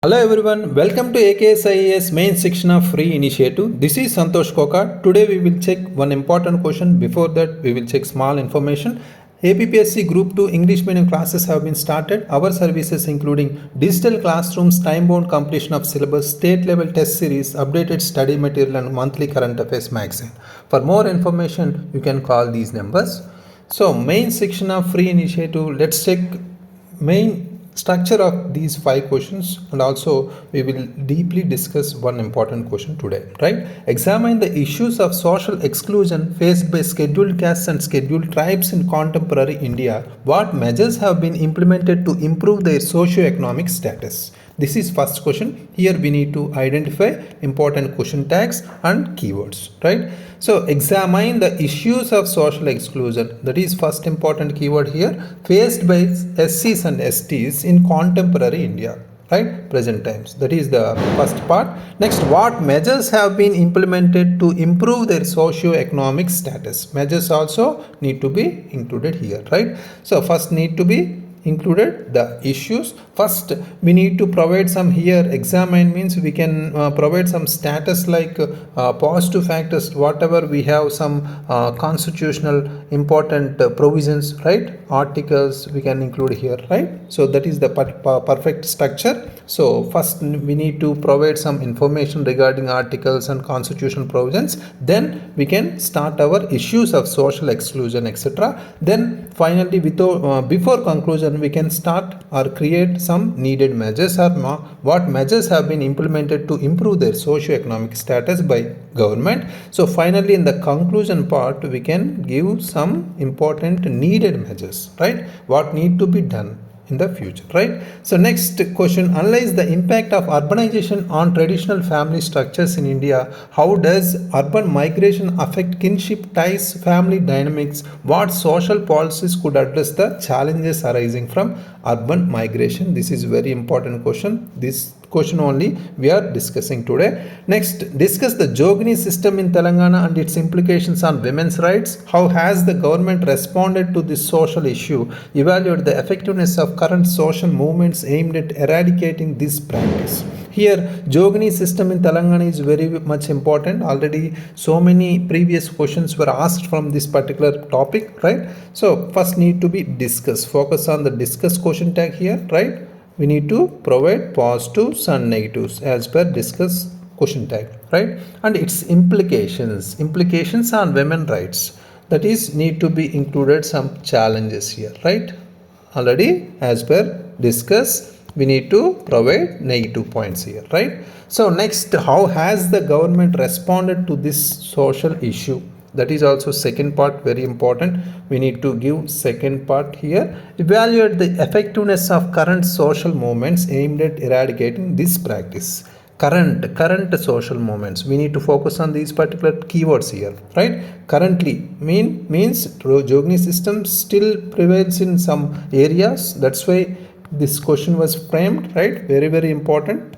Hello everyone, welcome to AKS IAS main Shikshna free initiative. This is Santosh Koka. Today we will check one important question. Before that we will check small information. APSc Group 2 English medium classes have been started. Our services including digital classrooms, time-bound completion of syllabus, state-level test series, updated study material and monthly current affairs magazine. For more information, you can call these numbers. So main Shikshna free initiative, let's check main structure of these 5 questions, and also we will deeply discuss one important question today, right? Examine the issues of social exclusion faced by scheduled castes and scheduled tribes in contemporary India. What measures have been implemented to improve their socio-economic status? This is first question. Here we need to identify important question tags and keywords, right? So examine the issues of social exclusion. That is first important keyword here, faced by SCs and STs in contemporary India, right? Present times. That is the first part. Next, what measures have been implemented to improve their socio-economic status? Measures also need to be included here, right? So first need to be included the issues. First we need to provide some here. Examine means we can provide some status like positive factors, whatever we have some constitutional important provisions, right? Articles we can include here, right? So that is the perfect structure. So first we need to provide some information regarding articles and constitutional provisions, then we can start our issues of social exclusion, etc. Then finally before conclusion we can start or create some needed measures or what measures have been implemented to improve their socio-economic status by government. So finally in the conclusion part we can give some important needed measures, right? What need to be done in the future, right? So next question, analyze the impact of urbanization on traditional family structures in India. How does urban migration affect kinship ties, family dynamics? What social policies could address the challenges arising from urban migration? This is very important question. This question only we are discussing today. Next, discuss the Jogini system in Telangana and its implications on women's rights. How has the government responded to this social issue? Evaluate the effectiveness of current social movements aimed at eradicating this practice. Here, Jogini system in Telangana is very much important. Already so many previous questions were asked from this particular topic, right? So first need to be discuss. Focus on the discuss question tag here, right? We need to provide positives and negatives as per discuss question tag, right? And its implications on women rights, that is need to be included some challenges here, right? Already as per discuss we need to provide negative points here, right? So next, how has the government responded to this social issue? That is also second part, very important. We need to give second part here. Evaluate the effectiveness of current social movements aimed at eradicating this practice. Current social movements, we need to focus on these particular keywords here, right? Currently means Jogini system still prevails in some areas. That's why this question was framed, right? Very important.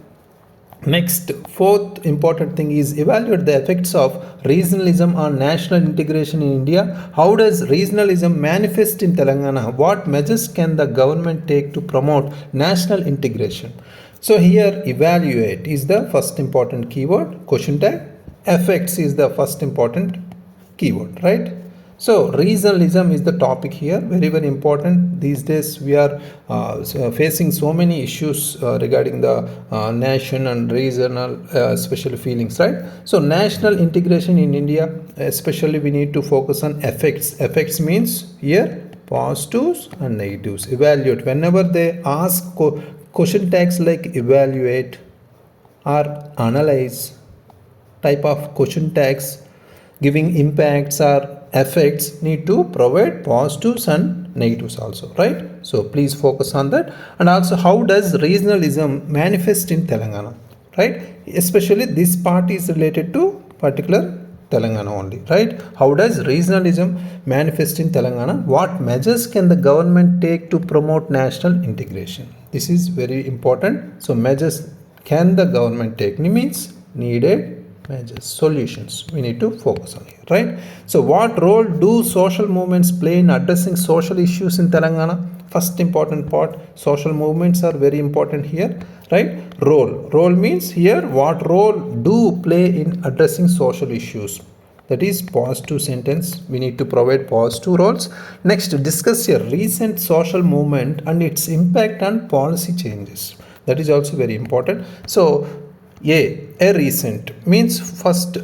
Next, fourth important thing is evaluate the effects of regionalism on national integration in India. How does regionalism manifest in Telangana? What measures can the government take to promote national integration? So here evaluate is the first important keyword, question tag. Effects is the first important keyword, right? So regionalism is the topic here, very important. These days we are facing so many issues regarding the nation and regional special feelings, right? So national integration in India, especially we need to focus on effects. Effects means here positives and negatives. Evaluate. Whenever they ask question tags like evaluate or analyze type of question tags giving impacts or effects, need to provide positives and negatives also, right? So please focus on that. And also, how does regionalism manifest in Telangana, right? Especially this part is related to particular Telangana only, right? How does regionalism manifest in Telangana? What measures can the government take to promote national integration? This is very important. So measures can the government take means needed measures, solutions we need to focus on here, right? So what role do social movements play in addressing social issues in Telangana? First important part, social movements are very important here, right? Role means here what role do play in addressing social issues. That is positive sentence. We need to provide positive roles. Next, discuss a recent social movement and its impact on policy changes. That is also very important. So a recent means first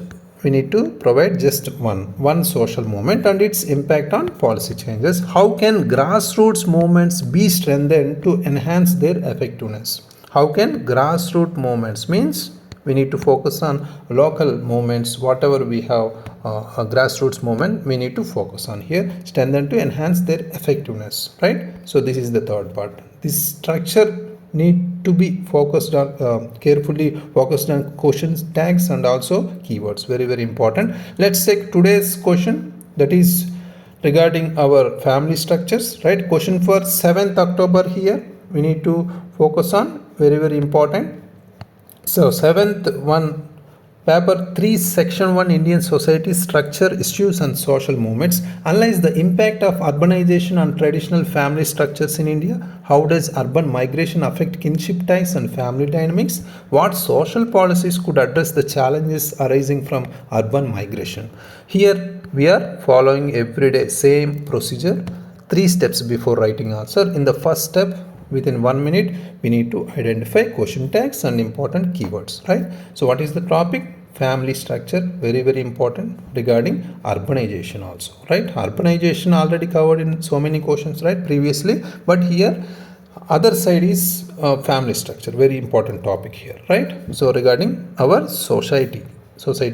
we need to provide just one social movement and its impact on policy changes. How can grassroots movements be strengthened to enhance their effectiveness? How can grassroots movements means we need to focus on local movements, whatever we have a grassroots movement, we need to focus on here, strengthen to enhance their effectiveness, right? So this is the third part. This structure need to be focused on carefully focused on questions, tags and also keywords, very important. Let's take today's question, that is regarding our family structures, right? Question for 7th October here, we need to focus on very important. So 7th one, paper 3, section 1, Indian society structure, issues and social movements. Analyze the impact of urbanization on traditional family structures in India. How does urban migration affect kinship ties and family dynamics? What social policies could address the challenges arising from urban migration? Here we are following everyday same procedure, 3 steps before writing answer. In the first step, within 1 minute, we need to identify question tags and important keywords, right? So what is the topic? Family structure, very important regarding urbanization also, right? Urbanization already covered in so many questions, right, previously, but here other side is family structure, very important topic here, right? So regarding our society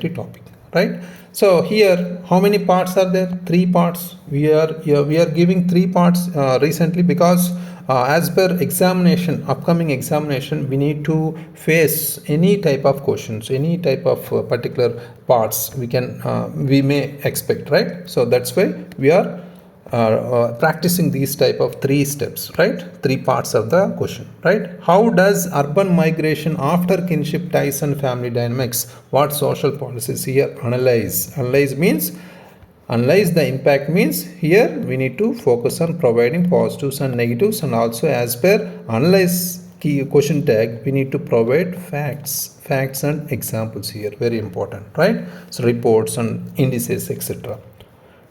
topic, right? So here how many parts are there? 3 parts. We are giving 3 parts recently because as per examination, upcoming examination, we need to face any type of questions, any type of particular parts we may expect, right? So that's why we are practicing these type of 3 steps, right? 3 parts of the question, right? How does urban migration after kinship ties and family dynamics? What social policies here? Analyze means analyze the impact means here we need to focus on providing positives and negatives, and also as per analyze key question tag we need to provide facts and examples here, very important, right? So reports and indices, etc.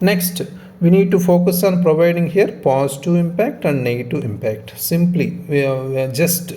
Next, we need to focus on providing here positive impact and negative impact. Simply we are just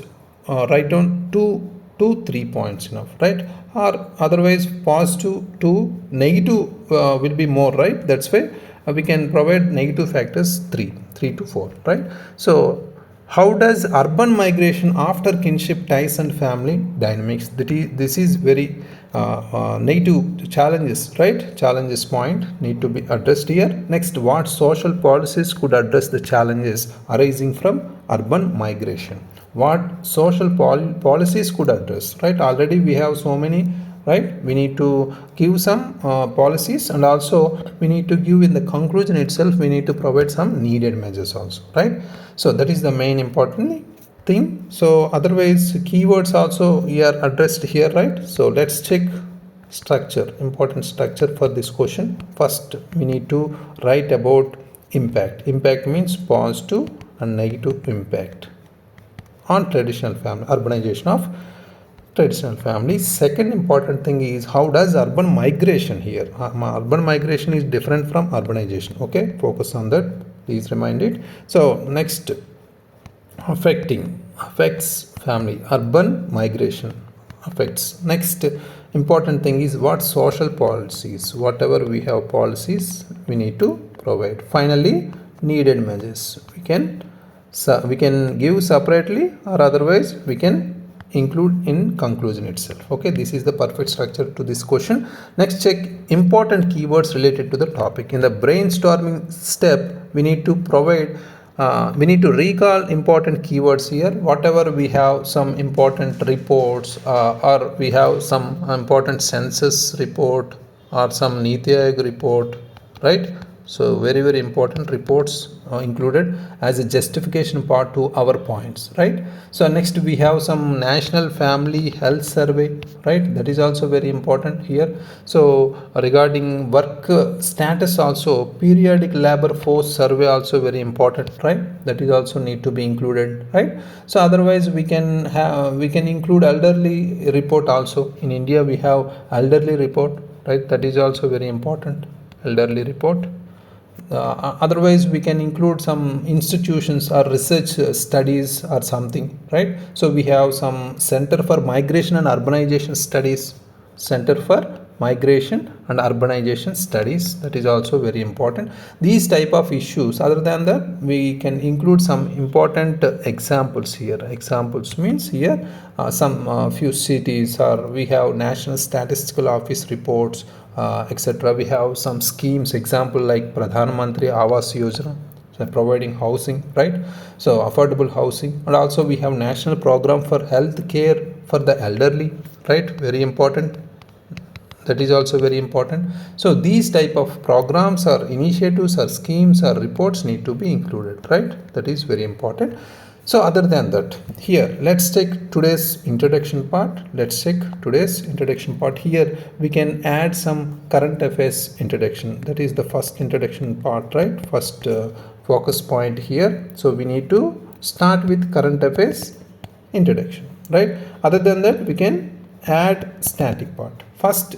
write down 2-3 points enough, right? Or otherwise positive to negative will be more, right? That's why we can provide negative factors 3 to 4, right? So how does urban migration after kinship ties and family dynamics? This is very negative challenges, right? Challenges point need to be addressed here. Next, what social policies could address the challenges arising from urban migration? What social policies could address, right? Already we have so many, right? We need to give some policies, and also we need to give in the conclusion itself, we need to provide some needed measures also, right? So that is the main important thing. So otherwise keywords also we are addressed here, right? So let's check structure, important structure for this question. First we need to write about impact means positive and negative impact on traditional family, urbanization of traditional families. Second important thing is how does urban migration here? Urban migration is different from urbanization. Okay, focus on that. Please remind it. So next, affects family. Urban migration affects. Next important thing is what social policies. Whatever we have policies, we need to provide. Finally, needed measures. We can give separately, or otherwise we can include in conclusion itself. Okay, this is the perfect structure to this question. Next, check important keywords related to the topic. In the brainstorming step, we need to provide we need to recall important keywords here. Whatever we have some important reports or we have some important census report or some Niti Aayog report, right? So very important reports included as a justification part to our points, right? So next we have some national family health survey, right? That is also very important here. So regarding work status also, periodic labor force survey also very important, right? That is also need to be included, right? So otherwise we can include elderly report also. In India we have elderly report, right? That is also very important, elderly report. Otherwise we can include some institutions or research studies or something, right? So we have some Center for Migration and Urbanization Studies, Center for Migration and Urbanization Studies, that is also very important. These type of issues. Other than that, we can include some important examples here. Examples means here some few cities, or we have National Statistical Office reports, etc. We have some schemes, example like Pradhan Mantri Awas Yojana, so providing housing, right? So affordable housing. And also we have national program for health care for the elderly, right? Very important. That is also very important. So these type of programs or initiatives or schemes or reports need to be included, right? That is very important. So other than that, here let's take today's introduction part. Here we can add some current affairs introduction. That is the first introduction part, right? First focus point here. So we need to start with current affairs introduction, right? Other than that, we can add static part. First,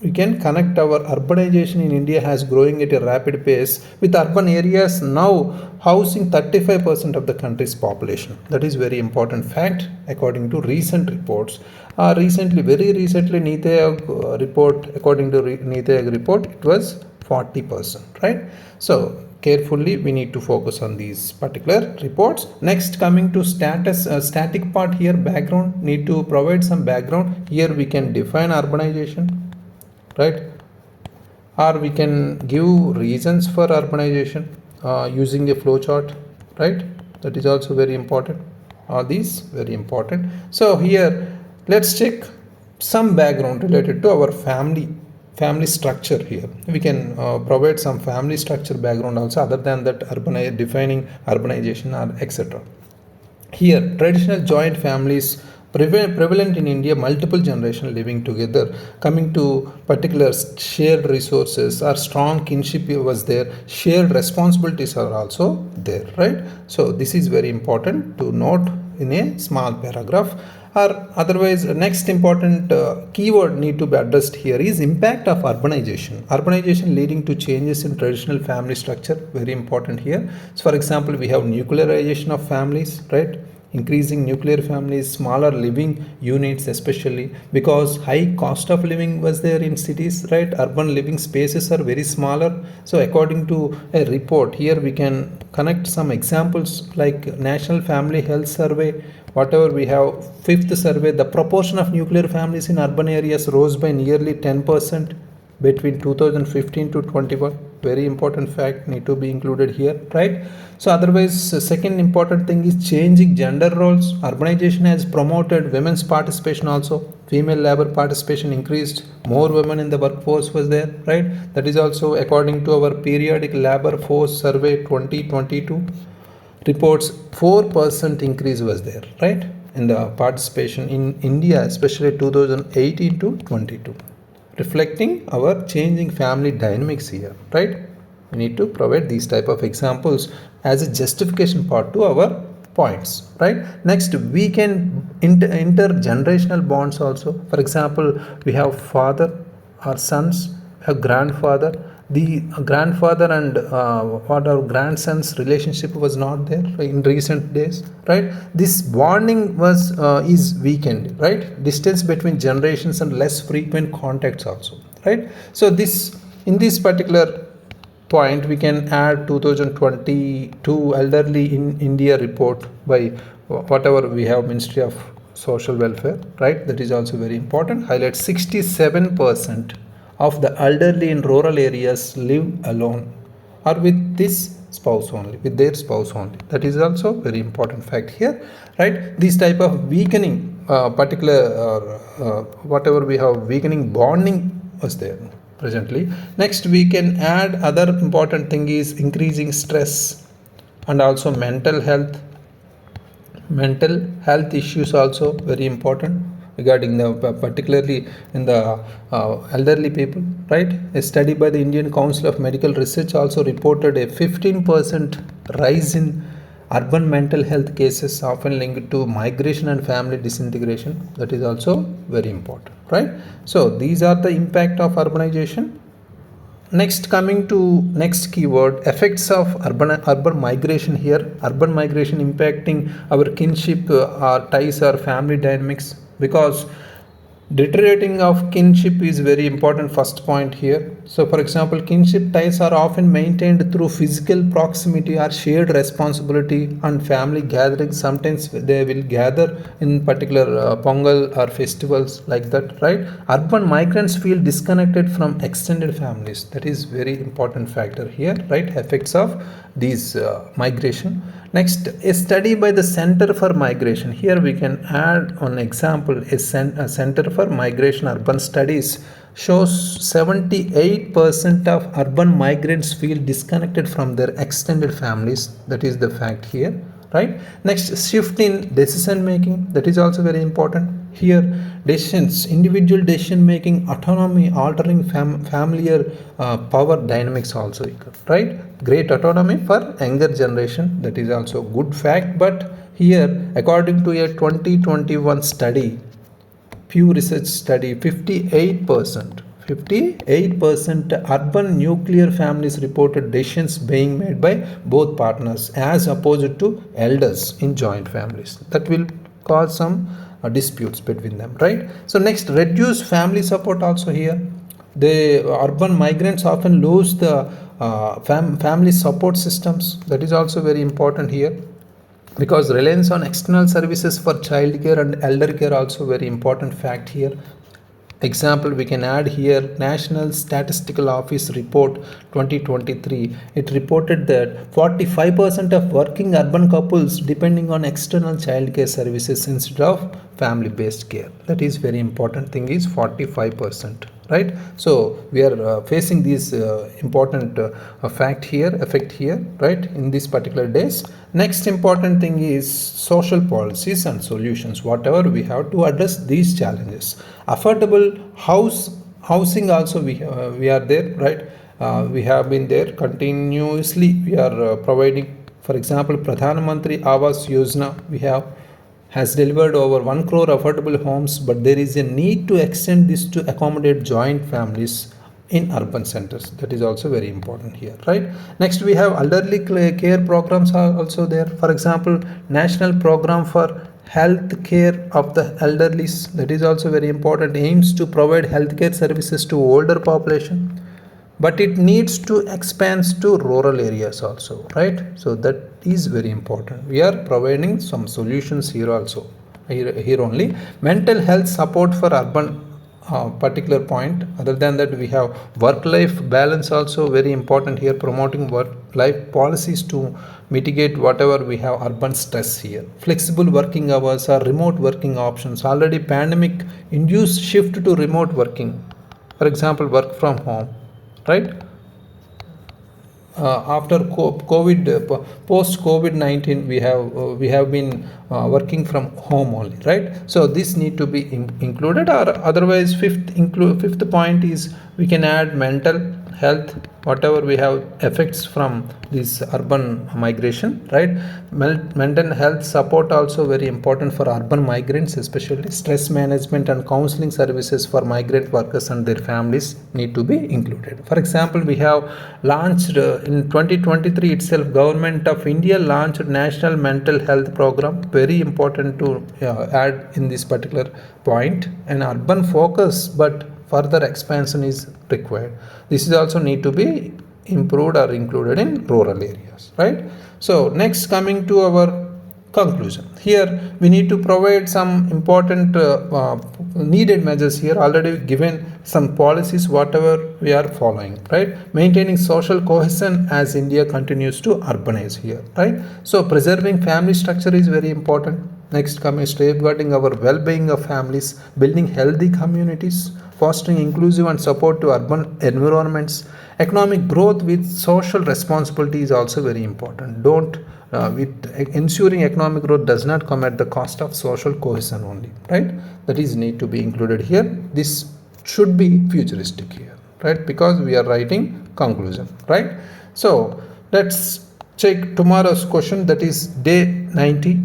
we can connect our urbanization in India has growing at a rapid pace, with urban areas now housing 35% of the country's population. That is very important fact according to recent reports. Very recently, Niti Aayog report, according to Niti Aayog report, it was 40%, right? So carefully we need to focus on these particular reports. Next, coming to static part here, background, need to provide some background. Here we can define urbanization, right? Or we can give reasons for urbanization using a flow chart, right? That is also very important. All these very important. So here let's check some background related to our family structure. Here we can provide some family structure background also, other than that defining urbanization or etc. Here traditional joint families prevalent in India, multiple generations living together. Coming to particular shared resources or strong kinship was there, shared responsibilities are also there, right? So this is very important to note in a small paragraph. Or otherwise, next important keyword need to be addressed here is impact of urbanization leading to changes in traditional family structure, very important here. So for example, we have nuclearization of families, right? Increasing nuclear families, smaller living units, especially because high cost of living was there in cities, right? Urban living spaces are very smaller. So according to a report, here we can connect some examples like National Family Health Survey. Whatever we have, fifth survey, the proportion of nuclear families in urban areas rose by nearly 10% between 2015 to 21. Very important fact need to be included here, right? So otherwise, second important thing is changing gender roles. Urbanization has promoted women's participation also. Female labor participation increased. More women in the workforce was there, right? That is also according to our periodic labor force survey 2022 reports, 4% increase was there, right? In the participation in India, especially 2018 to 22. Reflecting our changing family dynamics here, right? We need to provide these type of examples as a justification part to our points, right? Next, we can intergenerational bonds also. For example, we have father or sons, we have grandfather. The grandfather and what our grandson's relationship was not there in recent days, right? This bonding was is weakened, right? Distance between generations and less frequent contacts also, right? So this, in this particular point, we can add 2022 elderly in India report by whatever we have, Ministry of Social Welfare, right? That is also very important. Highlight 67% of the elderly in rural areas live alone or with this spouse only, with their spouse only. That is also very important fact here, right? This type of weakening whatever we have, weakening bonding was there. presently. Next, we can add other important thing is increasing stress and also mental health issues also very important regarding the particularly in the elderly people, right? A study by the Indian Council of Medical Research also reported a 15% rise in urban mental health cases, often linked to migration and family disintegration. That is also very important, right? So these are the impact of urbanization. Next, coming to next keyword, effects of urban migration. Here urban migration impacting our kinship or ties or family dynamics, because deteriorating of kinship is very important first point here. So for example, kinship ties are often maintained through physical proximity or shared responsibility and family gatherings. Sometimes they will gather in particular pongal or festivals like that, right? Urban migrants feel disconnected from extended families. That is very important factor here, right? Effects of these migration. Next, a study by the Center for Migration. Here we can add an example. A Center for Migration Urban Studies shows 78% of urban migrants feel disconnected from their extended families. That is the fact here, right? Next, shift in decision making. That is also very important. Here, individual decision making, autonomy, altering familiar power dynamics also, right? Great autonomy for younger generation. That is also good fact. But here, according to a 2021 study, Pew Research study, 58% urban nuclear families reported decisions being made by both partners as opposed to elders in joint families. That will cause some disputes between them, right? So next, reduce family support also here. The urban migrants often lose the family support systems. That is also very important here, because reliance on external services for child care and elder care also very important fact here. Example we can add here, National Statistical Office report 2023. It reported that 45% of working urban couples depending on external child care services instead of family based care. That is very important thing is 45%, right? So we are facing this important effect here, right, in these particular days. Next important thing is social policies and solutions. Whatever we have to address these challenges. Affordable housing also we are there, right? We have been there continuously. We are providing, for example, Pradhan Mantri Awas Yojana has delivered over 1 crore affordable homes, but there is a need to extend this to accommodate joint families in urban centers. That is also very important here, right? Next, we have elderly care programs are also there. For example, National Program for Health Care of the Elderly. That is also very important. Aims to provide healthcare services to older population, but it needs to expand to rural areas also, right? So that is very important. We are providing some solutions here also. Here only mental health support for urban particular point. Other than that, we have work-life balance also very important here, promoting work-life policies to mitigate whatever we have urban stress here. Flexible working hours or remote working options. Already pandemic induced shift to remote working. For example, work from home, right? After post COVID-19, we have been working from home only, right? So this need to be included, or otherwise fifth point is we can add mental health, whatever we have effects from this urban migration, right? Mental health support also very important for urban migrants, especially stress management and counseling services for migrant workers and their families need to be included. For example, we have launched in 2023 itself, Government of India launched National Mental Health Program. Very important to add in this particular point, an urban focus, but further expansion is required. This is also need to be improved or included in rural areas, right? So next, coming to our conclusion. Here we need to provide some important needed measures here. Already given some policies, whatever we are following, right? Maintaining social cohesion as India continues to urbanize here, right? So preserving family structure is very important. Next, coming safeguarding our well-being of families, building healthy communities, fostering inclusive and support to urban environments. Economic growth with social responsibility is also very important. Don't with ensuring economic growth does not come at the cost of social cohesion only, right? That is need to be included here. This should be futuristic here, right? Because we are writing conclusion, right? So let's check tomorrow's question, that is day 90.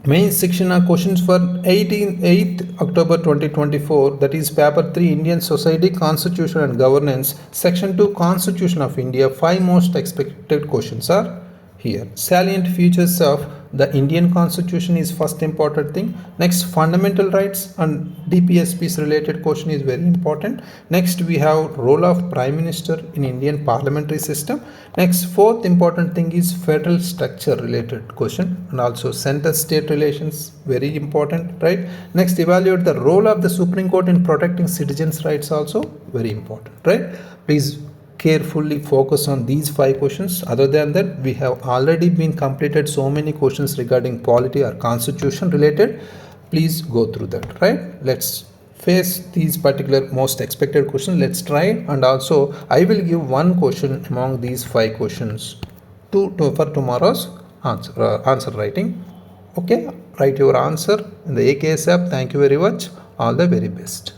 Main Shikshna questions for 8th October 2024, that is paper 3 Indian Society, Constitution and Governance, section 2 Constitution of India. 5 most expected questions are here. Salient features of the Indian Constitution is first important thing. Next, fundamental rights and DPSP's related question is very important. Next, we have role of Prime Minister in Indian parliamentary system. Next, fourth important thing is federal structure related question, and also center-state relations, very important, right? Next, evaluate the role of the Supreme Court in protecting citizens' rights, also very important, right? Please carefully focus on these 5 questions. Other than that, we have already been completed so many questions regarding polity or constitution related. Please go through that, right? Let's face these particular most expected questions. Let's try, and also I will give one question among these 5 questions for tomorrow's answer writing. Okay, write your answer in the AKS app. Thank you very much. All the very best.